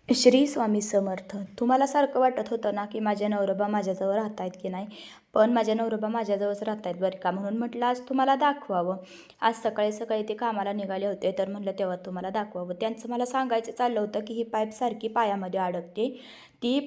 श्री स्वामी समर्थ. तुम्हाला सारखं वाटत होतं ना, की माझे नवरोबा माझ्याजवळ राहत आहेत की नाही, पण माझे नवरोबा माझ्याजवळच राहत आहेत बरं का. म्हणून म्हटलं आज तुम्हाला दाखवावं. आज सकाळी सकाळी ते कामाला निघाले होते, तर म्हटलं तेव्हा तुम्हाला दाखवावं. त्यांचं मला सांगायचं चाललं होतं, की ही पाईप सारखी पायामध्ये अडकते, ती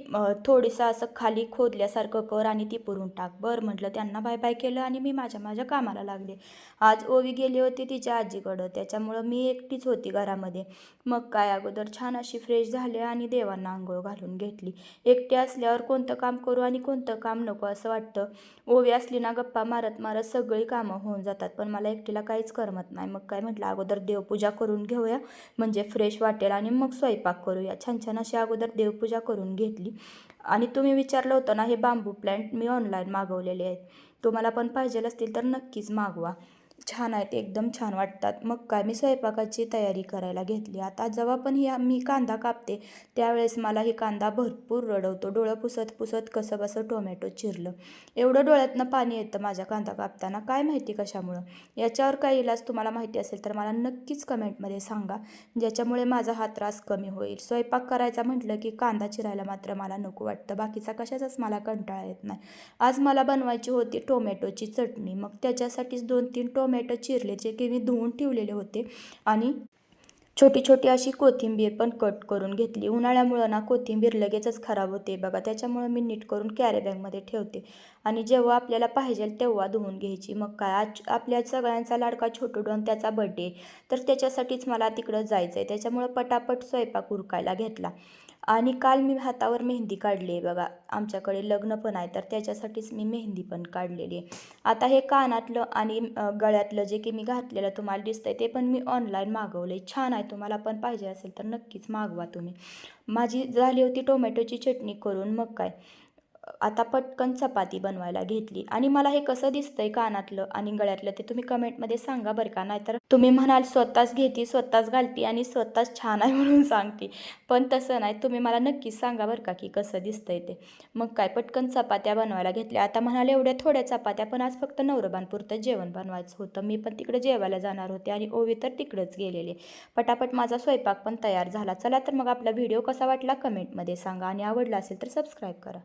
थोडीसं असं खाली खोदल्यासारखं कर आणि ती पुरून टाक. बरं म्हटलं, त्यांना बाय बाय केलं आणि मी माझ्या माझ्या कामाला लागले. आज ओवी गेली होती तिच्या आजीकडं, त्याच्यामुळं मी एकटीच होती घरामध्ये. मग काय, अगोदर छान अशी फ्रेश झाले आणि देवांना आंघोळ घालून घेतली. एकटे असल्यावर कोणतं काम करू आणि कोणतं काम नको असं वाटतं. ओवी असली ना, गप्पा मारत मारत सगळी कामं होऊन जातात, पण मला एकटीला काहीच करमत नाही. मग काय म्हटलं, अगोदर देवपूजा करून घेऊया, म्हणजे फ्रेश वाटेल आणि मग स्वयंपाक करूया. छान छान अशी अगोदर देवपूजा करून घेतली. आणि तुम्ही विचारलं होतं ना, हे बांबू प्लॅन्ट मी ऑनलाईन मागवलेले आहेत. तुम्हाला पण पाहिजे असतील तर नक्कीच मागवा. छान आहेत, एकदम छान वाटतात. मग काय, मी स्वयंपाकाची तयारी करायला घेतली. आता जेव्हा पण मी कांदा कापते, त्यावेळेस मला ही कांदा भरपूर रडवतो. डोळं पुसत पुसत कसंबसं टोमॅटो चिरलं. एवढं डोळ्यातनं पाणी येतं माझ्या कांदा कापताना, काय माहिती कशामुळं. याच्यावर काही इलाज तुम्हाला माहिती असेल तर मला नक्कीच कमेंटमध्ये सांगा, ज्याच्यामुळे माझा हा त्रास कमी होईल. स्वयंपाक करायचा म्हटलं की कांदा चिरायला मात्र मला नको वाटतं. बाकीचा कशाचाच मला कंटाळा येत नाही. आज मला बनवायची होती टोमॅटोची चटणी. मग त्याच्यासाठीच 2-3 टोमॅटो चिरले, जे की मी धुवून ठेवलेले होते. आणि छोटी छोटी अशी कोथिंबीर पण कट करून घेतली. उन्हाळ्यामुळं ना कोथिंबीर लगेचच खराब होते बघा, त्याच्यामुळं मी नीट करून कॅरी बॅगमध्ये ठेवते. आणि जेव्हा आपल्याला पाहिजे तेव्हा धुवून घ्यायची. मग काय, आज आपल्या सगळ्यांचा लाडका छोटू डॉन त्याचा बड्डे, तर त्याच्यासाठीच मला तिकडं जायचं आहे. त्याच्यामुळं पटापट स्वयंपाक उरकायला घेतला. आणि काल मी हातावर मेहंदी काढली आहे बघा. आमच्याकडे लग्न पण आहे, तर त्याच्यासाठीच मी मेहंदी पण काढलेली आहे. आता हे कानातलं आणि गळ्यातलं जे की मी घातलेलं तुम्हाला दिसतंय, ते पण मी ऑनलाईन मागवलं आहे. छान आहे, तुम्हाला पण पाहिजे असेल तर नक्कीच मागवा तुम्ही. माझी झाली होती टोमॅटोची चटणी करून. मग काय, आता पटकन चपाती बनवायला घेतली. आणि मला हे कसं दिसतंय कानातलं आणि गळ्यातलं, ते तुम्ही कमेंटमध्ये सांगा बरं का. नाहीतर तुम्ही म्हणाल स्वतःच घेते, स्वतःच घालते आणि स्वतःच छान आहे म्हणून सांगते. पण तसं नाही, तुम्ही मला नक्कीच सांगा बरं का की कसं दिसतंय ते. मग काय, पटकन चपात्या बनवायला घेतल्या. आता म्हणाले एवढ्या थोड्या चपात्या, पण आज फक्त नवरोबांपुरतं जेवण बनवायचं होतं. मी पण तिकडे जेवायला जाणार होते आणि ओवी तर तिकडंच गेलेली. पटापट माझा स्वयंपाक पण तयार झाला. चला तर मग, आपला व्हिडिओ कसा वाटला कमेंटमध्ये सांगा आणि आवडला असेल तर सबस्क्राईब करा.